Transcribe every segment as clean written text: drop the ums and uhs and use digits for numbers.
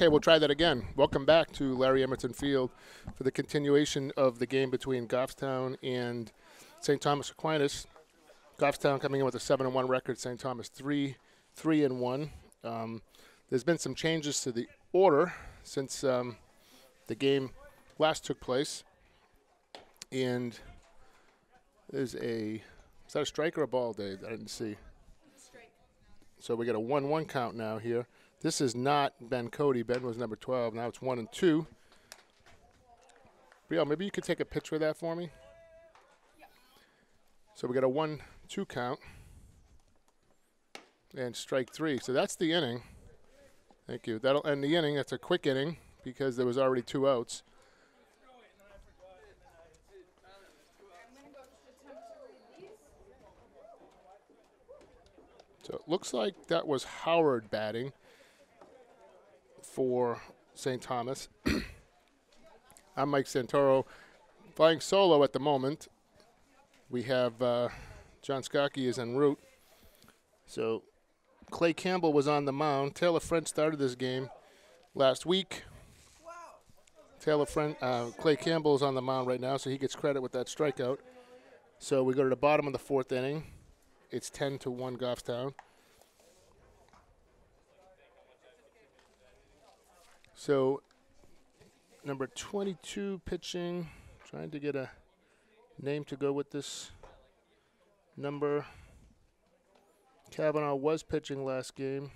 we'll try that again. Welcome back to Larry Emerson Field for the continuation of the game between Goffstown and St. Thomas Aquinas. Goffstown coming in with a 7-1 record, St. Thomas 3-1. There's been some changes to the order since the game last took place. And is that a strike or a ball, Dave? I didn't see. So we got a 1-1 count now here. This is not Ben Cody. Ben was number 12. Now it's 1-2. Brielle, maybe you could take a picture of that for me. So we got a 1-2 count. And strike 3. So that's the inning. Thank you. That'll end the inning. That's a quick inning because there was already 2 outs. So it looks like that was Howard batting for St. Thomas. I'm Mike Santoro, flying solo at the moment. We have John Skokie is en route. So Clay Campbell was on the mound. Taylor French started this game last week. Clay Campbell is on the mound right now, so he gets credit with that strikeout. So we go to the bottom of the 4th inning. It's 10-1 Goffstown. So number 22 pitching, trying to get a name to go with this number. Kavanaugh was pitching last game.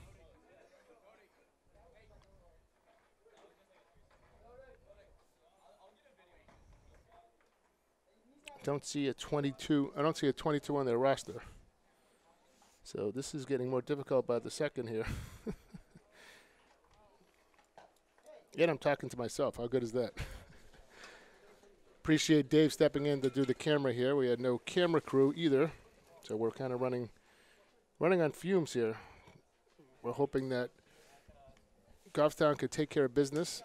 Don't see a 22. I don't see a 22 on their roster. So this is getting more difficult by the second here. Yet I'm talking to myself. How good is that? Appreciate Dave stepping in to do the camera here. We had no camera crew either, so we're kind of running on fumes here. We're hoping that Goffstown could take care of business.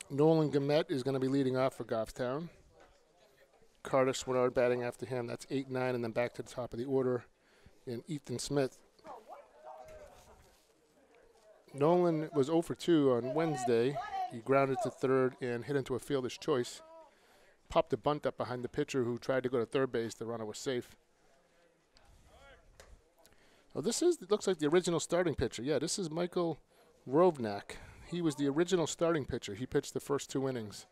Nolan Gamet is going to be leading off for Goffstown. Carter Swinard batting after him. That's 8-9, and then back to the top of the order in Ethan Smith. Nolan was 0 for 2 on Wednesday. He grounded to third and hit into a fielder's choice. Popped a bunt up behind the pitcher who tried to go to third base. The runner was safe. Oh, it looks like the original starting pitcher. Yeah, this is Michael Rovnak. He was the original starting pitcher. He pitched the first 2 innings.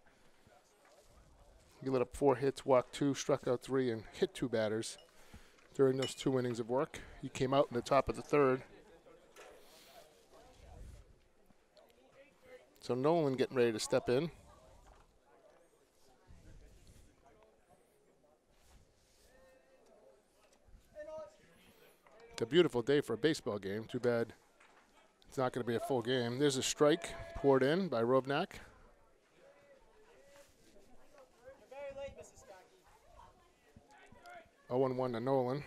He lit up 4 hits, walked 2, struck out 3, and hit 2 batters during those 2 innings of work. He came out in the top of the 3rd. So Nolan getting ready to step in. It's a beautiful day for a baseball game. Too bad it's not going to be a full game. There's a strike poured in by Rovnak. Oh, 0-1 to Nolan.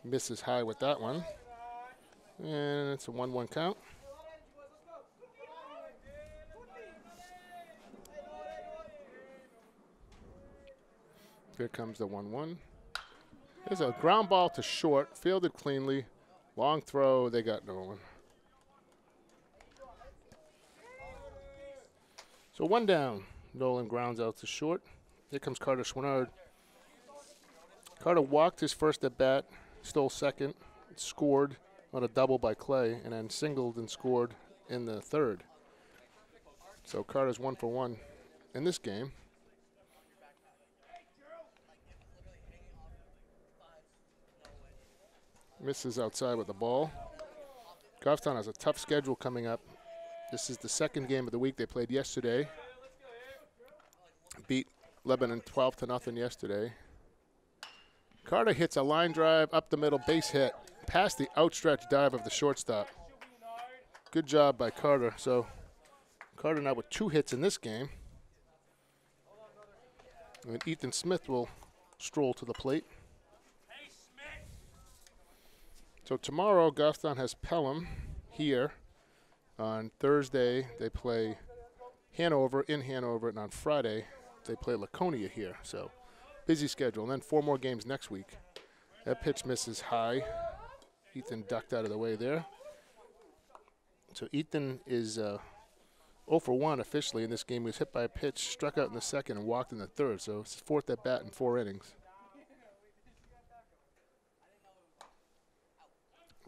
Misses high with that one. And it's a 1-1 count. Here comes the 1-1. There's a ground ball to short, fielded cleanly. Long throw, they got Nolan. So 1 down. Nolan grounds out to short. Here comes Carter Swinard. Carter walked his first at bat, stole second, scored on a double by Clay, and then singled and scored in the 3rd. So Carter's 1 for 1 in this game. Misses outside with the ball. Goffstown has a tough schedule coming up. This is the 2nd game of the week. They played yesterday. Beat Lebanon 12-0 yesterday. Carter hits a line drive up the middle, base hit, past the outstretched dive of the shortstop. Good job by Carter. So Carter now with 2 hits in this game. And Ethan Smith will stroll to the plate. So tomorrow, Goffstown has Pelham here. On Thursday, they play Hanover in Hanover, and on Friday, they play Laconia here. So busy schedule. And then 4 more games next week. That pitch misses high. Ethan ducked out of the way there. So Ethan is 0 for 1 officially in this game. He was hit by a pitch, struck out in the second, and walked in the third. So it's his 4th at bat in 4 innings.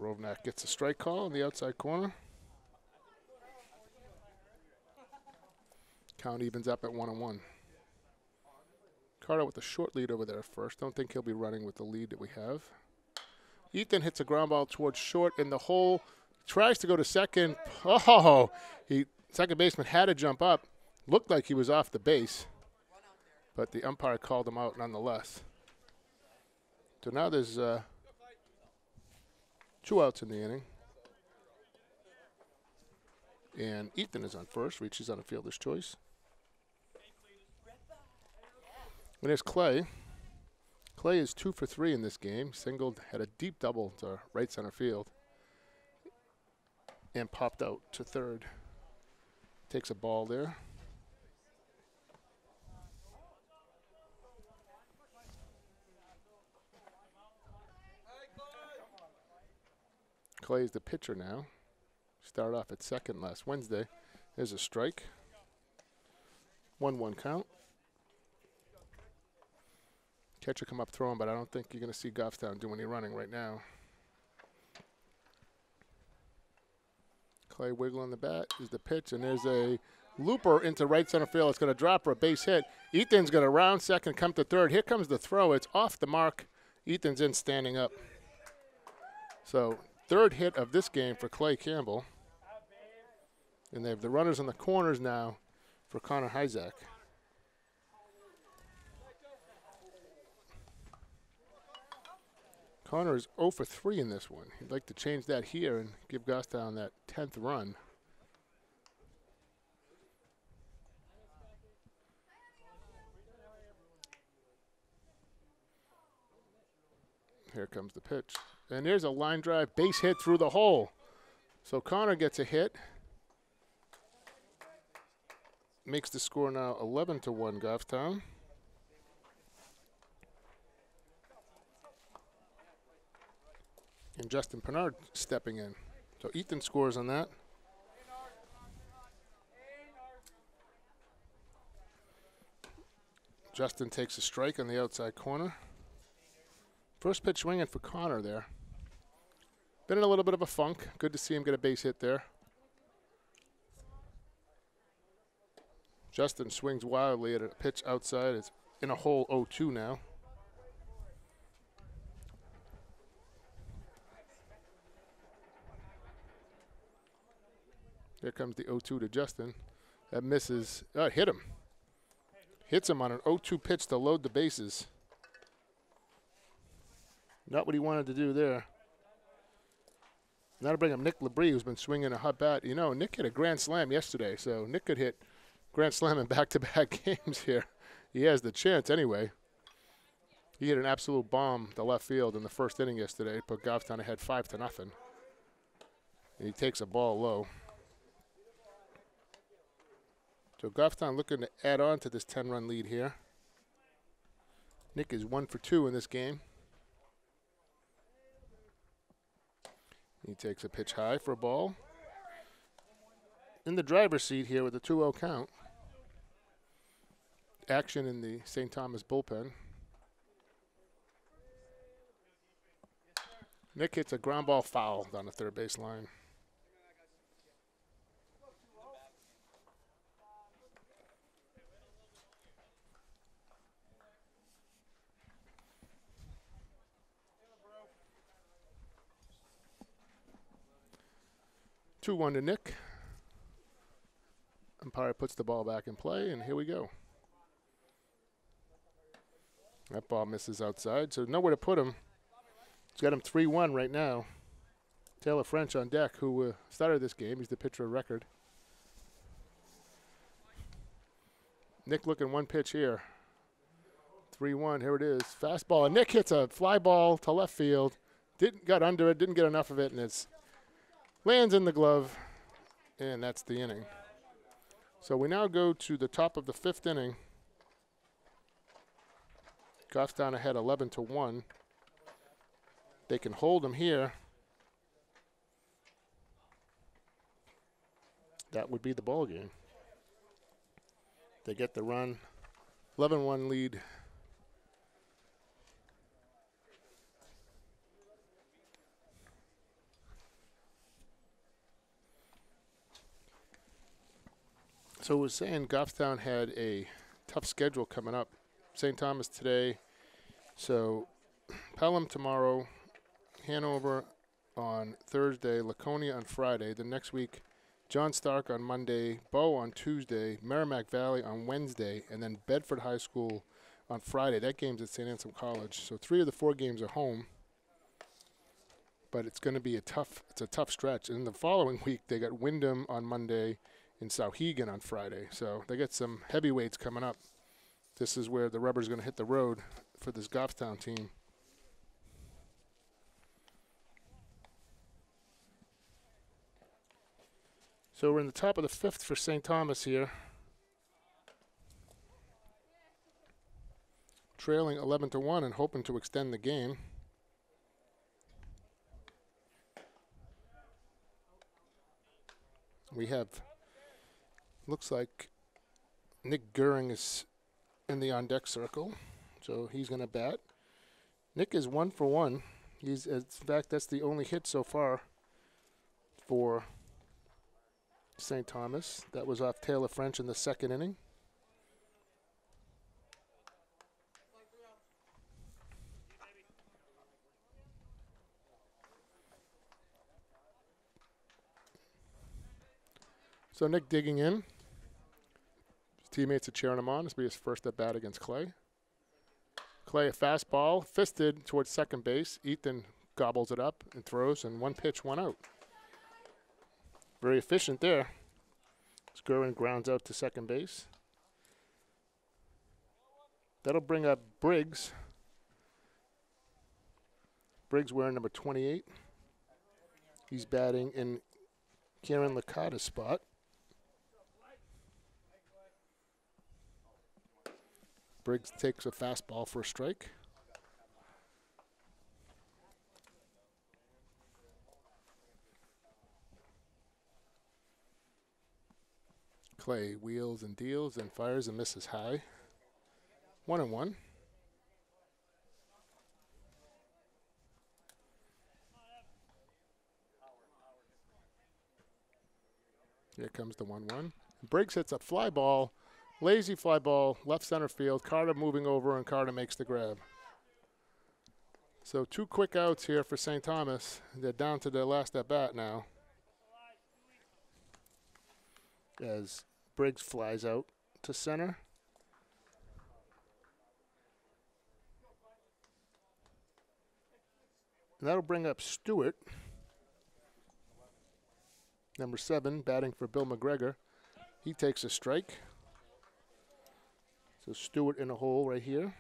Rovnak gets a strike call in the outside corner. Count evens up at 1-1. Carter with a short lead over there first. Don't think he'll be running with the lead that we have. Ethan hits a ground ball towards short in the hole. Tries to go to second. Oh, second baseman had to jump up. Looked like he was off the base, but the umpire called him out nonetheless. So now there's 2 outs in the inning. And Ethan is on first, reaches on a fielder's choice. And there's Clay. Clay is 2 for 3 in this game. Singled, had a deep double to right center field. And popped out to third. Takes a ball there. Clay's the pitcher now. Started off at second last Wednesday. There's a strike. 1-1 count. Catcher come up throwing, but I don't think you're going to see Goffstown do any running right now. Clay wiggling the bat is the pitch, and there's a looper into right center field. It's going to drop for a base hit. Ethan's going to round second, come to third. Here comes the throw. It's off the mark. Ethan's in standing up. So 3rd hit of this game for Clay Campbell. And they have the runners on the corners now for Connor Hyzak. Connor is 0 for 3 in this one. He'd like to change that here and give Goffstown that 10th run. Here comes the pitch. And there's a line drive, base hit through the hole. So Connor gets a hit. Makes the score now 11-1 Goffstown. And Justin Pennard stepping in. So Ethan scores on that. Justin takes a strike on the outside corner. First pitch swinging for Connor there. Been in a little bit of a funk. Good to see him get a base hit there. Justin swings wildly at a pitch outside. It's in a hole 0-2 now. There comes the 0-2 to Justin. That misses. Hit him. Hits him on an 0-2 pitch to load the bases. Not what he wanted to do there. Now to bring up Nick Labrie, who's been swinging a hot bat. You know, Nick hit a grand slam yesterday, so Nick could hit grand slam in back-to-back games here. He has the chance anyway. He hit an absolute bomb to left field in the first inning yesterday. Put Goffstown ahead 5-0. And he takes a ball low. So Goffstown looking to add on to this 10-run lead here. Nick is 1 for 2 in this game. He takes a pitch high for a ball. In the driver's seat here with a 2-0 count. Action in the St. Thomas bullpen. Nick hits a ground ball foul down the third base line. Two-1 to Nick. Umpire puts the ball back in play, and here we go. That ball misses outside, so nowhere to put him. He's got him 3-1 right now. Taylor French on deck, who started this game. He's the pitcher of record. Nick looking one pitch here. 3-1, here it is. Fastball, and Nick hits a fly ball to left field. Got under it, didn't get enough of it, and it's lands in the glove, and that's the inning. So we now go to the top of the 5th inning. Goffstown ahead 11-1. They can hold them here. that would be the ball game. They get the run. 11-1 lead. So we're saying Goffstown had a tough schedule coming up. St. Thomas today. So Pelham tomorrow. Hanover on Thursday. Laconia on Friday. The next week, John Stark on Monday. Bow on Tuesday. Merrimack Valley on Wednesday. And then Bedford High School on Friday. That game's at St. Anselm College. So 3 of the 4 games are home. But it's going to be a tough stretch. And the following week, they got Wyndham on Monday and Souhegan on Friday. So they got some heavyweights coming up. This is where the rubber's going to hit the road for this Goffstown team. So we're in the top of the 5th for St. Thomas here. Trailing 11-1 and hoping to extend the game. We have, looks like Nick Goering is in the on-deck circle, so he's going to bat. Nick is 1 for 1. In fact, that's the only hit so far for St. Thomas. That was off Taylor French in the 2nd inning. So Nick digging in. His teammates are cheering him on. This will be his first at bat against Clay. Clay, a fastball, fisted towards second base. Ethan gobbles it up and throws, and 1 pitch, 1 out. Very efficient there. Skurwin grounds out to second base. That'll bring up Briggs. Briggs wearing number 28. He's batting in Kieran Licata's spot. Briggs takes a fastball for a strike. Clay wheels and deals and fires and misses high. 1-1. Here comes the 1-1. Briggs hits a fly ball. Lazy fly ball, left center field. Carter moving over, and Carter makes the grab. So 2 quick outs here for St. Thomas. They're down to their last at bat now, as Briggs flies out to center. And that'll bring up Stewart, number 7, batting for Bill McGregor. He takes a strike. So Stewart in a hole right here.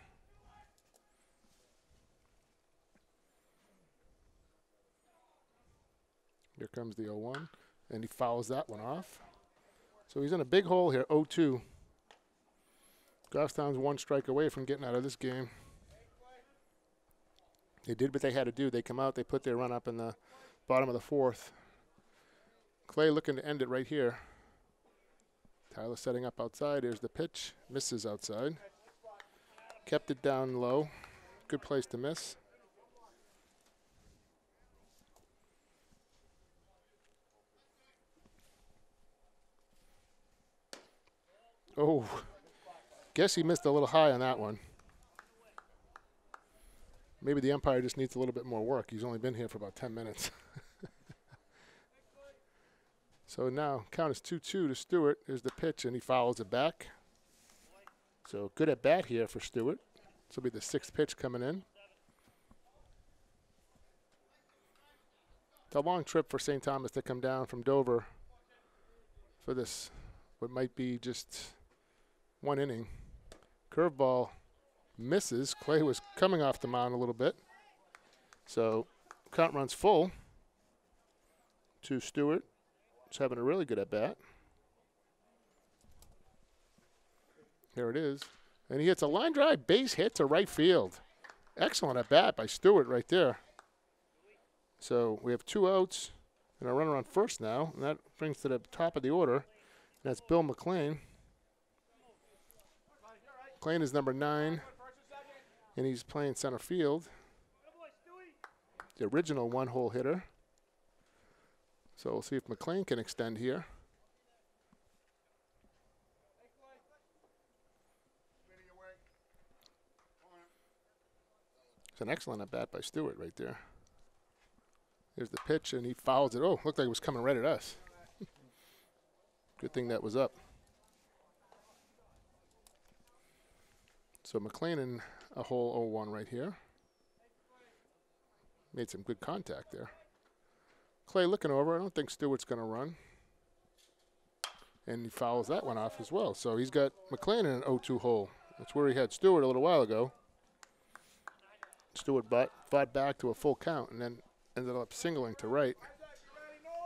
Here comes the 0-1, and he fouls that one off. So he's in a big hole here, 0-2. Goffstown's 1 strike away from getting out of this game. They did what they had to do. They come out, they put their run up in the bottom of the 4th. Clay looking to end it right here. Tyler setting up outside. Here's the pitch. Misses outside. Kept it down low. Good place to miss. Oh, guess he missed a little high on that one. Maybe the umpire just needs a little bit more work. He's only been here for about 10 minutes. So now count is 2-2 to Stewart. Here's the pitch, and he fouls it back. So good at bat here for Stewart. This will be the 6th pitch coming in. It's a long trip for St. Thomas to come down from Dover for this, what might be just 1 inning. Curveball misses. Clay was coming off the mound a little bit. So count runs full to Stewart. He's having a really good at bat. Here it is. And he hits a line drive base hit to right field. Excellent at bat by Stewart right there. So we have 2 outs. And a runner on first now, and that brings to the top of the order. That's Bill McLean. McLean is number 9, and he's playing center field. The original one-hole hitter. So we'll see if McLean can extend here. It's an excellent at-bat by Stewart right there. Here's the pitch, and he fouls it. Oh, looked like it was coming right at us. Good thing that was up. So McLean in a hole 0-1 right here. Made some good contact there. Clay looking over. I don't think Stewart's going to run. And he fouls that one off as well. So he's got McLean in an 0-2 hole. That's where he had Stewart a little while ago. Stewart fought back to a full count and then ended up singling to right.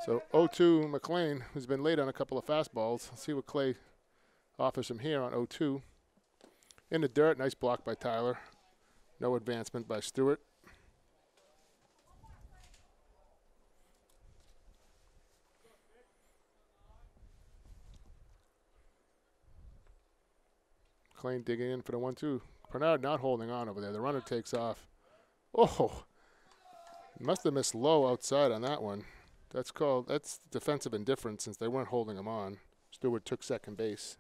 So 0-2 McLean, who's been late on a couple of fastballs. Let's see what Clay offers him here on 0-2. In the dirt, nice block by Tyler. No advancement by Stewart. McLean digging in for the 1-2. Bernard not holding on over there. The runner takes off. Oh, must have missed low outside on that one. That's defensive indifference since they weren't holding him on. Stewart took second base.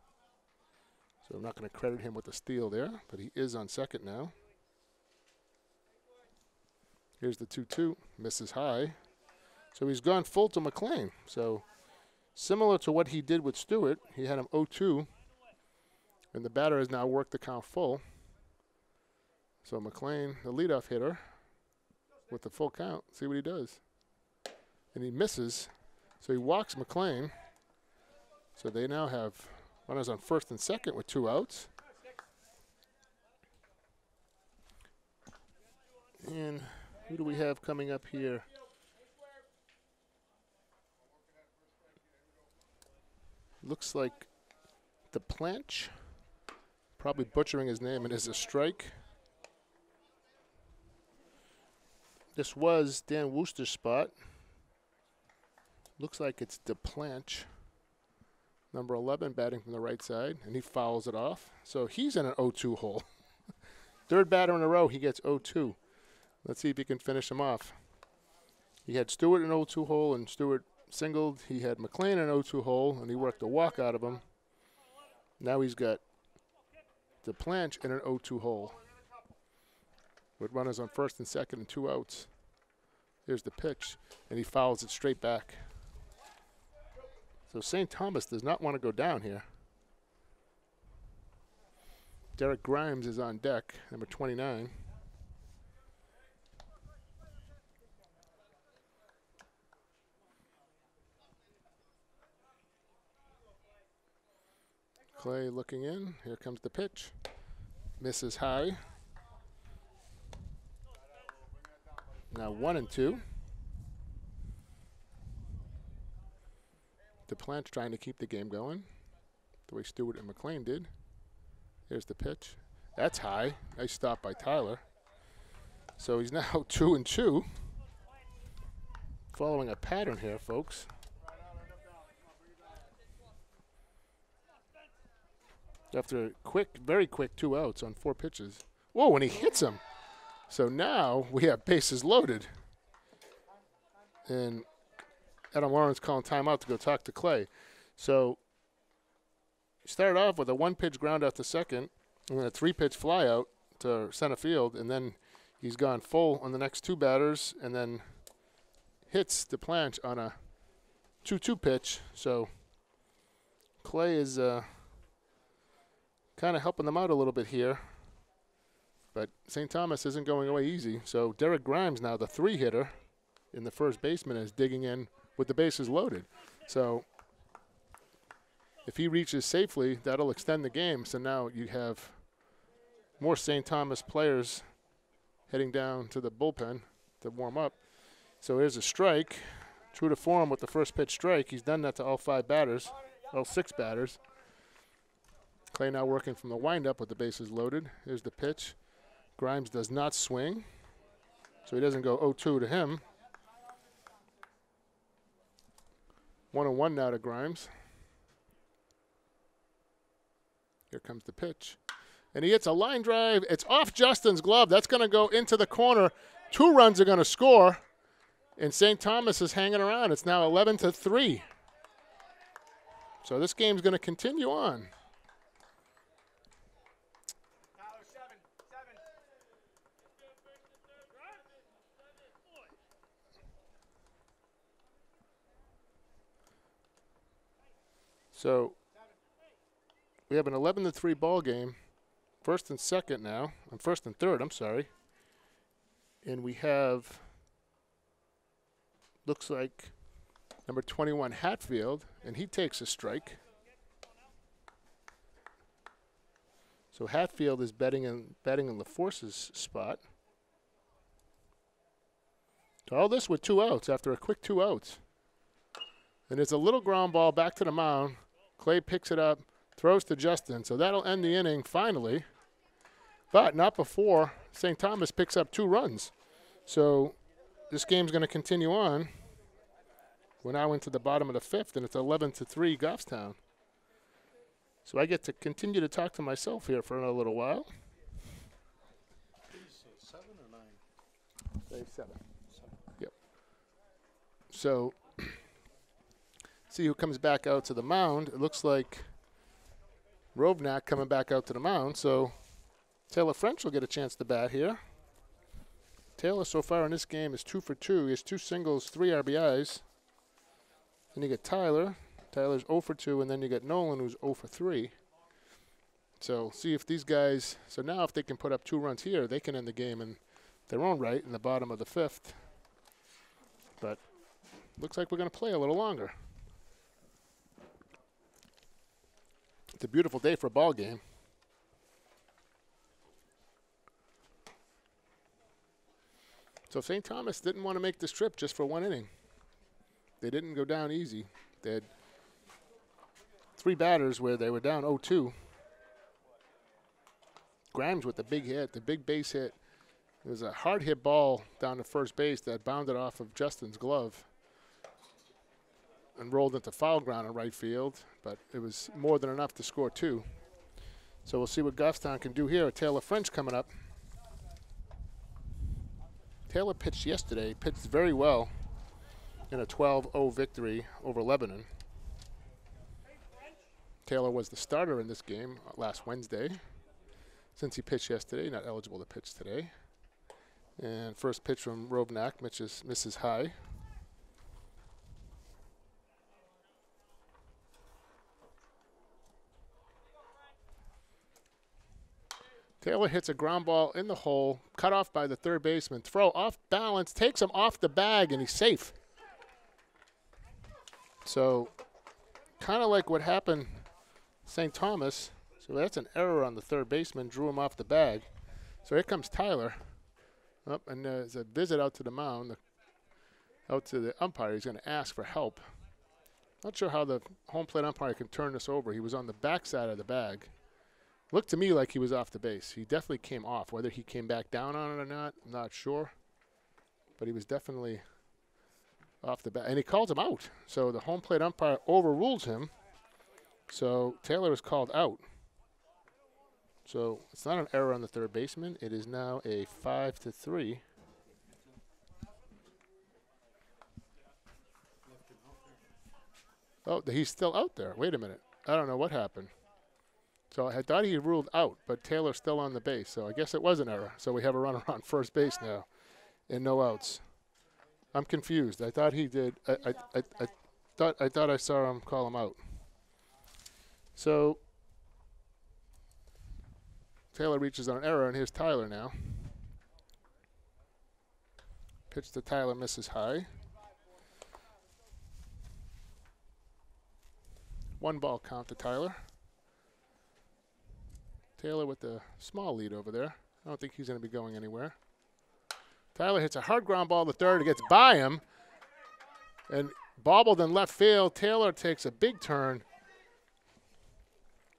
So I'm not going to credit him with the steal there, but he is on second now. Here's the 2-2, misses high. So he's gone full to McLean. So similar to what he did with Stewart, he had him 0-2, and the batter has now worked the count full. So McLean, the leadoff hitter, with the full count, see what he does. And he misses, so he walks McLean. So they now have runners on first and second with 2 outs. And who do we have coming up here? Looks like DePlanch. Probably butchering his name. It is a strike. This was Dan Wooster's spot. Looks like it's DePlanch. Number 11 batting from the right side, and he fouls it off. So he's in an 0-2 hole. Third batter in a row, he gets 0-2. Let's see if he can finish him off. He had Stewart in an 0-2 hole, and Stewart singled. He had McLean in an 0-2 hole, and he worked a walk out of him. Now he's got DePlanch in an 0-2 hole with runners on first and second and 2 outs. Here's the pitch, and he fouls it straight back. So St. Thomas does not want to go down here. Derek Grimes is on deck, number 29. Clay looking in. Here comes the pitch. Misses high. Now 1-2. DePlanch trying to keep the game going the way Stewart and McLean did. Here's the pitch. That's high. Nice stop by Tyler. So he's now 2-2. Following a pattern here, folks. After a quick, very quick 2 outs on 4 pitches. Whoa, and he hits him. So now we have bases loaded. And Adam Lawrence calling timeout to go talk to Clay. So he started off with a 1-pitch ground out to second, and then a 3-pitch fly out to center field, and then he's gone full on the next 2 batters, and then hits DePlanch on a 2-2 pitch. So Clay is kind of helping them out a little bit here. But St. Thomas isn't going away easy. So Derek Grimes now, the 3-hitter in the first baseman, is digging in with the bases loaded. So if he reaches safely, that'll extend the game. So now you have more St. Thomas players heading down to the bullpen to warm up. So here's a strike. True to form with the first pitch strike. He's done that to all 5 batters, all 6 batters. Clay now working from the windup with the bases loaded. Here's the pitch. Grimes does not swing, so he doesn't go 0-2 to him. 1-1 now to Grimes. Here comes the pitch. And he hits a line drive. It's off Justin's glove. That's going to go into the corner. 2 runs are going to score. And St. Thomas is hanging around. It's now 11-3. So this game's going to continue on. So we have an 11-3 ball game. First and second now. First and third, I'm sorry. And we have, looks like, number 21, Hatfield, and he takes a strike. So Hatfield is betting in LaForce's spot. So all this with 2 outs after a quick 2 outs. And it's a little ground ball back to the mound. Clay picks it up, throws to Justin. So that'll end the inning finally. But not before St. Thomas picks up 2 runs. So this game's going to continue on. We're now into the bottom of the 5th, and it's 11-3 Goffstown. So I get to continue to talk to myself here for a little while. 7 or 9? 7. Yep. So see who comes back out to the mound. It looks like Rovnak coming back out to the mound. So Taylor French will get a chance to bat here. Taylor so far in this game is 2 for 2. He has 2 singles, 3 RBIs. Then you get Tyler. Tyler's 0 for 2, and then you get Nolan, who's 0 for 3. So see if these guys, so now if they can put up 2 runs here, they can end the game in their own right in the bottom of the 5th. But looks like we're going to play a little longer. It's a beautiful day for a ball game. So St. Thomas didn't want to make this trip just for 1 inning. They didn't go down easy. They had 3 batters where they were down 0-2. Grimes with the big hit, the big base hit. It was a hard hit ball down to first base that bounded off of Justin's glove and rolled into foul ground in right field, but it was more than enough to score 2. So we'll see what Goffstown can do here. Taylor French coming up. Taylor pitched yesterday, pitched very well in a 12-0 victory over Lebanon. Taylor was the starter in this game last Wednesday. Since he pitched yesterday, not eligible to pitch today. And first pitch from Rovnak, misses high. Taylor hits a ground ball in the hole, cut off by the third baseman. Throw off balance, takes him off the bag, and he's safe. So kind of like what happened St. Thomas. So that's an error on the third baseman, drew him off the bag. So here comes Tyler. Up, and there's a visit out to the mound, out to the umpire. He's going to ask for help. Not sure how the home plate umpire can turn this over. He was on the backside of the bag. Looked to me like he was off the base. He definitely came off. Whether he came back down on it or not, I'm not sure. But he was definitely off the bat. And he calls him out. So the home plate umpire overrules him. So Taylor is called out. So it's not an error on the third baseman. It is now a 5-3. Oh, he's still out there. Wait a minute. I don't know what happened. So I thought he ruled out, but Taylor's still on the base. So I guess it was an error. So we have a runner on first base now and no outs. I'm confused. I thought he did. I thought I saw him call him out. So Taylor reaches on an error, and here's Tyler now. Pitch to Tyler, misses high. 1 ball count to Tyler. Taylor with the small lead over there. I don't think he's going to be going anywhere. Tyler hits a hard ground ball to third. It gets by him and bobbled in left field. Taylor takes a big turn.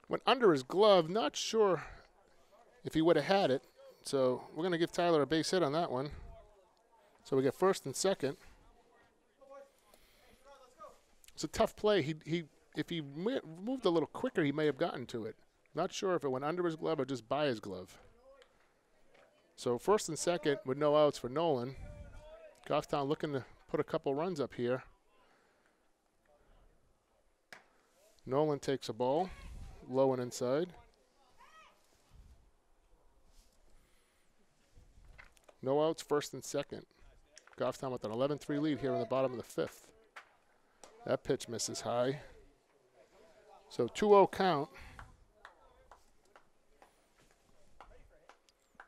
Went under his glove. Not sure if he would have had it. So we're going to give Tyler a base hit on that one. So we get first and second. It's a tough play. If he moved a little quicker, he may have gotten to it. Not sure if it went under his glove or just by his glove. So first and second with no outs for Nolan. Goffstown looking to put a couple runs up here. Nolan takes a ball, low and inside. No outs, first and second. Goffstown with an 11-3 lead here in the bottom of the fifth. That pitch misses high. So 2-0 count.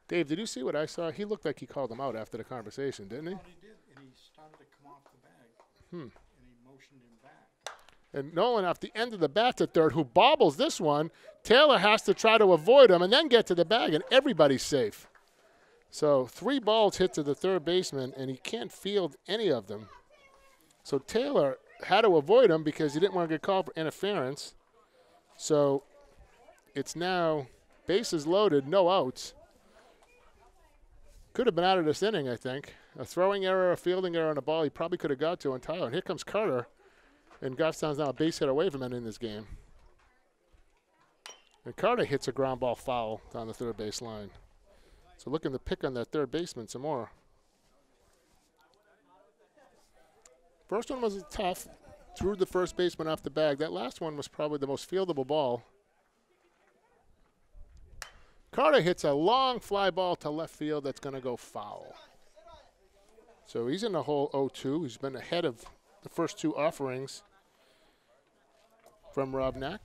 Dave, did you see what I saw? He looked like he called him out after the conversation, didn't he? He did, and he started to come off the bag. And he motioned him back. And Nolan off the end of the bat to third, who bobbles this one. Taylor has to try to avoid him and then get to the bag, and everybody's safe. So 3 balls hit to the third baseman, and he can't field any of them. So Taylor had to avoid him because he didn't want to get called for interference. So it's now bases loaded, no outs. Could have been out of this inning, I think. A throwing error, a fielding error on a ball he probably could have got to on Tyler. And here comes Carter, and Goffstown's now a base hit away from ending this game. And Carter hits a ground ball foul down the third base line. So looking to pick on that third baseman some more. First one was tough. Threw the first baseman off the bag. That last one was probably the most fieldable ball. Carter hits a long fly ball to left field that's going to go foul. So he's in the hole 0-2. He's been ahead of the first 2 offerings from Rovnak.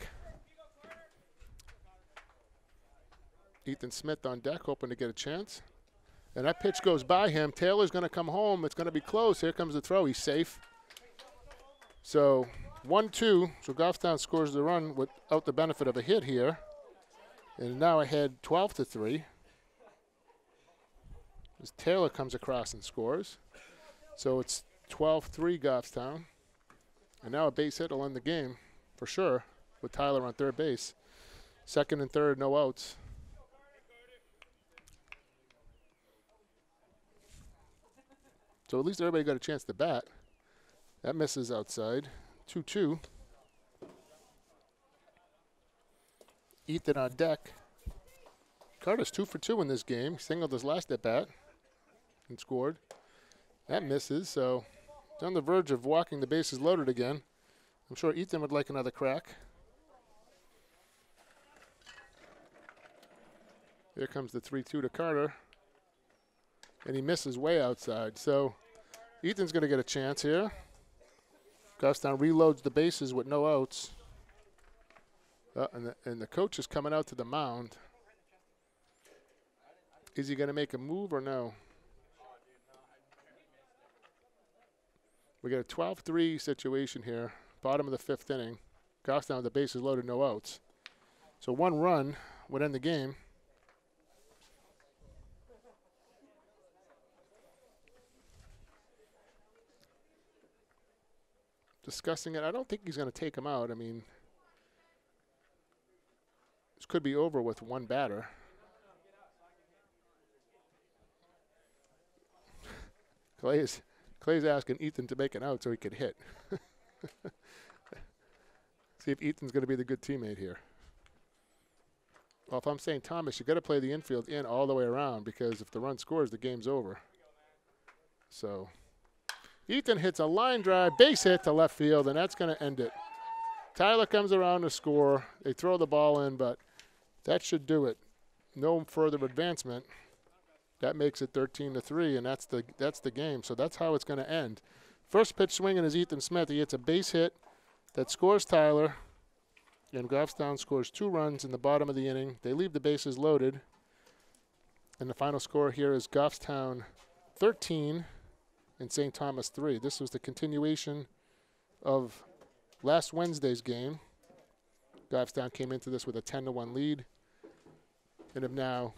Ethan Smith on deck, hoping to get a chance. And that pitch goes by him. Taylor's going to come home. It's going to be close. Here comes the throw. He's safe. So 1-2. So Goffstown scores the run without the benefit of a hit here. And now ahead 12-3. As Taylor comes across and scores. So it's 12-3 Goffstown. And now a base hit will end the game for sure with Tyler on third base. Second and third, no outs. So at least everybody got a chance to bat. That misses outside. 2-2. Ethan on deck. Carter's 2 for 2 in this game. Singled his last at bat and scored. That misses, so it's on the verge of walking the bases loaded again. I'm sure Ethan would like another crack. Here comes the 3-2 to Carter. And he misses way outside. So Ethan's going to get a chance here. Goffstown reloads the bases with no outs. And the coach is coming out to the mound. Is he going to make a move or no? We got a 12-3 situation here. Bottom of the fifth inning. Goffstown, the bases loaded, no outs. So 1 run would end the game. Discussing it, I don't think he's going to take him out. I mean, this could be over with 1 batter. Clay's asking Ethan to make it out so he could hit. See if Ethan's going to be the good teammate here. Well, if I'm St. Thomas, you got to play the infield in all the way around because if the run scores, the game's over. So Ethan hits a line drive, base hit to left field, and that's going to end it. Tyler comes around to score. They throw the ball in, but that should do it. No further advancement. That makes it 13-3, and that's the game. So that's how it's going to end. First pitch swinging is Ethan Smith. He hits a base hit that scores Tyler, and Goffstown scores 2 runs in the bottom of the inning. They leave the bases loaded, and the final score here is Goffstown 13 and St. Thomas 3. This was the continuation of last Wednesday's game. Goffstown came into this with a 10-1 lead, and have now,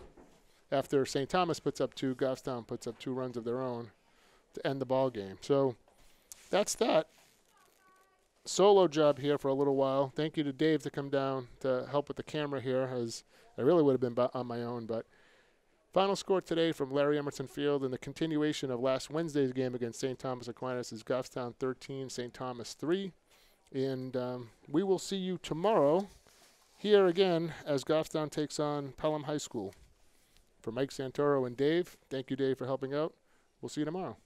after St. Thomas puts up 2, Goffstown puts up 2 runs of their own to end the ball game. So that's that. Solo job here for a little while. Thank you to Dave to come down to help with the camera here, as I really would have been on my own. But final score today from Larry Emerson Field and the continuation of last Wednesday's game against St. Thomas Aquinas is Goffstown 13, St. Thomas 3. And we will see you tomorrow here again as Goffstown takes on Pelham High School. For Mike Santoro and Dave, thank you, Dave, for helping out. We'll see you tomorrow.